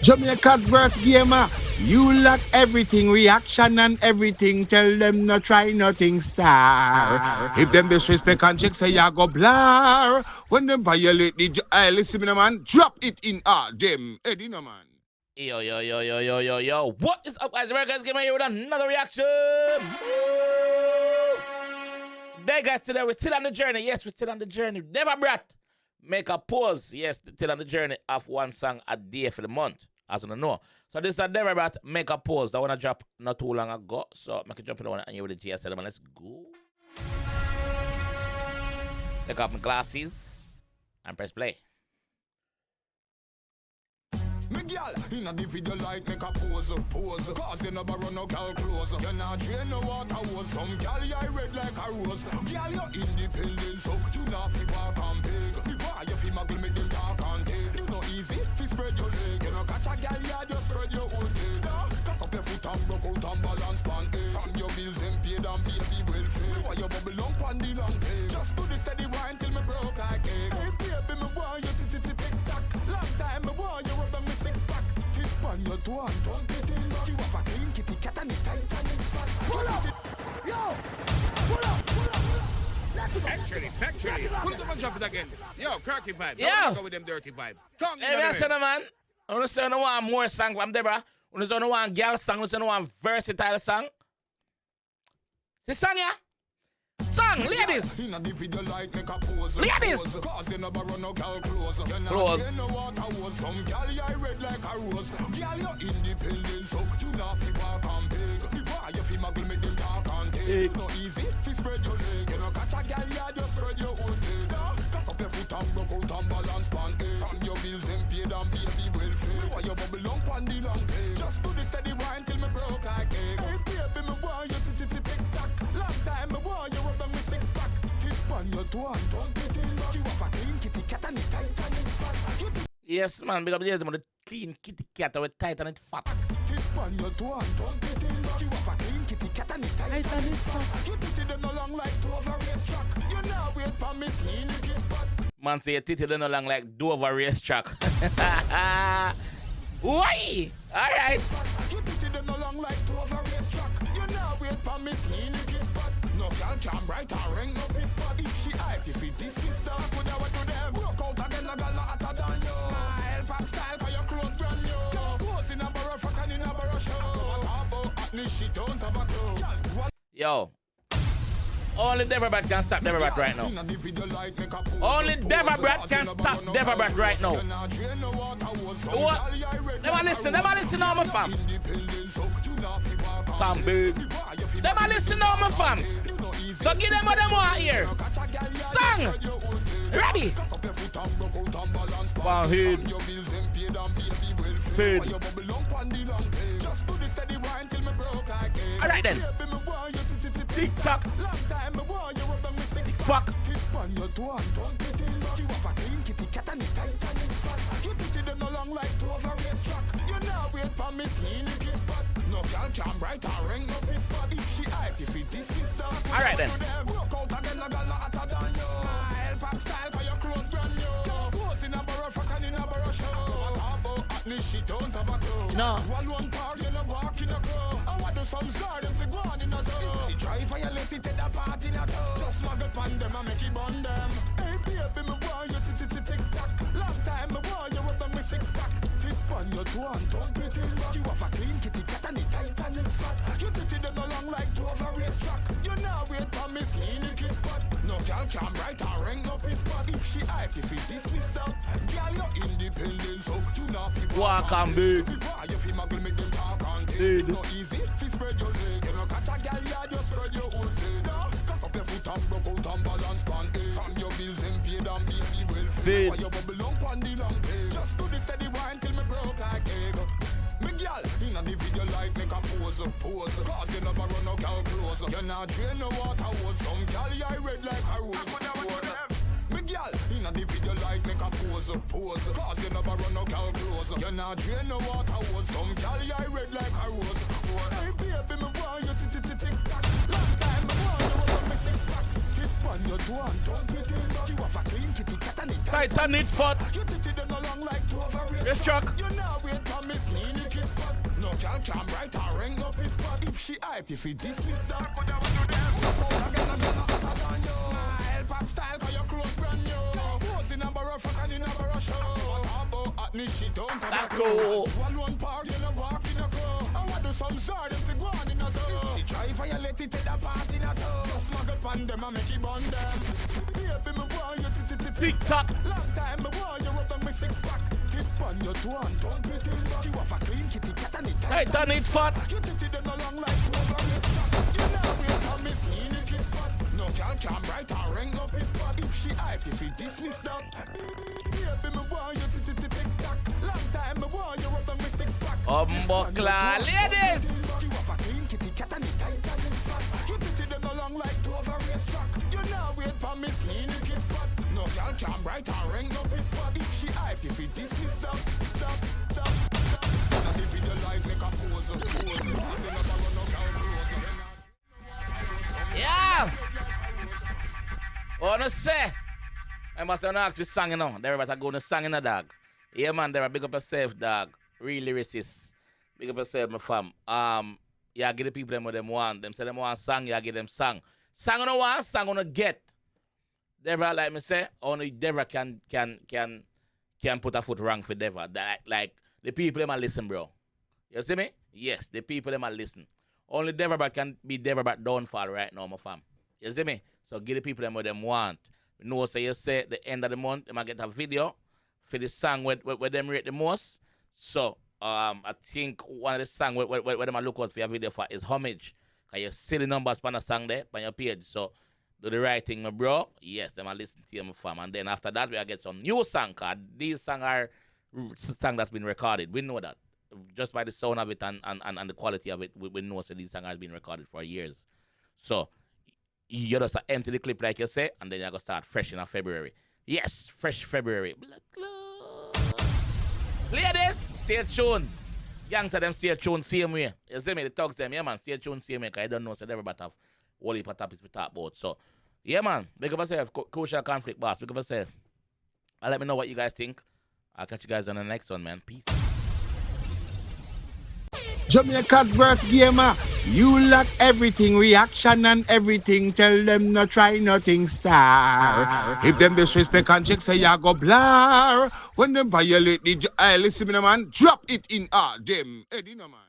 Jamaica's worst gamer. You lack everything, reaction and everything. Tell them no try nothing, star. If them disrespect and check, say ya go blur. When them violate the listen me, no man, drop it in them. Eddie, no man. Yo. What is up, guys? America's Gamer here with another reaction. There, guys, today we're still on the journey. Yes, we're still on the journey. Deva Bratt, make a pause. Yes, still on the journey of one song a day for the month. As you know. So this is a Deva Bratt, make a pause. That one I dropped not too long ago. So make a jump in the one and you with the GSL, man. Let's go. Take off my glasses and press play. Me gyal, inna the video like make a pose. Cause you never run no girl close. You not drain no water hose. Some gyal you red like a rose. Gyal you independent, so you not fi walk and beg. Before you fi muggle make them talk and take. You no easy, fi spread your leg. You no catch a gyal, you just spread your own leg. Cock up your foot and broke out and balance pan. From your bills and paid and baby well fed. Why you bubble lump on the long page? Just do the steady wine till me broke like egg. Hey baby, me want you tick-tack. Long time me want you rub on me six-pack. Tip on your toe and don't get in. You have a clean kitty cat and it tight and it fat. Pull up! Yo! Pull up! Let's go! Actually, put them on jump it again. Yo, 𝐂𝐂𝐓𝐈𝐎𝐍. Yeah. Don't go with them dirty vibes. Come Hey, I said, man, I want to say no one more song from Debra. I want to say no one girl song. I want to say no one versatile song. This song, yeah? Song, ladies! Inna the video like make a pose. Ladies! Cause you never run no girl close. You not Close. drain no water hose. Some gyal you red like a rose. Gyal you independent, so you not fi walk and beg. Before you fi muggle make them talk and take. No easy, fi spread your leg. You no catch a gyal, you just spread your own leg. Cock up your foot and broke out and balance pan. From your bills and paid and baby well fed. Why you bubble lump on the long page? Just do the steady wine till me broke like egg. Hey baby, me want you tick-tack. Long time me want you rub on me six-pack. Tip on your toe and don't get in. You have a clean kitty cat and it tight and it fat. Yes, man, big up the the clean kitty cat with tight and it fat. Tip on your toe and don't get in. You have a clean kitty cat and it tight and it fat. You titty them no long like two of a racetrack. You now wait for me in the kick spot. Man say titty no long like Dover racetrack. Why? Alright. You titty them no long like two of a racetrack. You now wait for me in the kick spot. No girl can bright or ring no piss spot. If she hype, if it this is up, would I do them? Broke out again, a girl hotter than you. Smile, pop style, for your clothes brand new. Pose in a barrel, fuck and in a barrel show. Talk about hotness, she don't have a clue. Yo. Only Deva Bratt can stop Deva Bratt right now. Only Deva Bratt can stop Deva Bratt right now. What? Never listen now, my fam. Come big. Never listen now, my fam. So give them what they want here. Song. Ready? One head. Fade. Alright then. Tick-tock. Fuck. Alright then. No. Some garden for go on in a zone. She try violate it at the party na go. Just muggle pan them and make it bun them. Hey baby, me want you tick-tack. Long time me want you rub on me six-pack. Tip on your toe and don't get in. You have a clean kitty cat and it tight and it fat. You titty them along like two of a racetrack. You now wait for me in the kick spot. No girl can bright or ring no piss spot. If she hype, if it dismiss out. Girl, you're independent, so you now fi walk and big. Before you fi muggle make them talk and take. No easy, fi spread your leg. You no catch a girl, you just spread your own leg. Cock up your foot and broke out and balance pan. From your bills and paid and baby well fed. Why you bubble lump on the long page? Just do the steady wine till me broke like egg. Me gyal, inna the video like make a pose. Cause you never run no girl close. You not drain no water hose. Some gyal you red like a rose. Me gyal, inna the video like make a pose. Cause you never run no girl close. You not drain no water hose. Some gyal you red like a rose. Hey baby, me want you tick-tack. Long time me want you rub on me six-pack. Tip on your toe and don't get in. You have a clean kitty cat and it tight and it fat. You titty them along like two of a race. Yes, Chuck. You now wait for me can't write her ring up his spot. If she hype, if he dismiss her, smile, pop style, cause your clothes brand new. Pose in a barrel front and in a barrel show. About at me, she don't have a clue. One part, you know, walk in a club. I want do some sort if you go on in a zone. She try violate it at the party in a club. Just smuggle pan them and make it bond them. Baby, me want you to TikTok. Long time, me want you rub on me six pack. Tip on your two and don't be thin. You have a clean kitty cat and it tight. Hey, done it fat. You titty them along like toes on this track. You know we come miss me in the kick spot. No girl can write her ring up his spot. If she hype, if he dismiss that. Baby, me want you to tick-tock. Long time, me want you rub on me six pack. Buckler, ladies. You have a clean kitty cat and it tight and it fat. You titty them along like toes on this track. You know we come miss me in the kick spot. No girl can write her ring up his spot. If she hype, if he dismiss that. And if you like, make a pose. Yeah. Wanna say? I must ask you song, you know. They're about to go on a song in a dog. Yeah, man, they're a big up yourself, dog. Real lyricist. Big up yourself, my fam. Yeah, give the people them what them want. Them say them want song, yeah, give them song. Song on the want, song on the get. Deva, like me say, only Deva can put a foot wrong for Deva. Like the people them a listen, bro. You see me? Yes, the people them a listen. Only Deva Bratt can be Deva Bratt downfall right now, my fam. You see me? So give the people them what them want. You know, so you say at the end of the month, they might get a video for the song where them rate the most. So I think one of the songs where they might look out for your video for is Homage. Because you see the numbers on the song there on your page. So do the right thing, my bro. Yes, they might listen to you, my fam. And then after that, we'll get some new song. Because these songs are songs that's been recorded. We know that. Just by the sound of it and the quality of it, we know that these songs have been recorded for years. So you just empty the clip like you say, and then you're going to start fresh in February. Yes, fresh February. Ladies, stay tuned. Youngsters, them stay tuned same way. You see me, the thugs them, yeah man, stay tuned same way, because I don't know, so everybody have all heap of topics we talk about. So, yeah man, big up yourself, Crucial Conflict Boss, big up yourself. And let me know what you guys think. I'll catch you guys on the next one, man. Peace. Jamaica's worst gamer. You lack everything, reaction and everything. Tell them no try nothing, star. If them disrespect and check, say ya go blur. When them violate the listen me, man, drop it in them. Eddie, no man.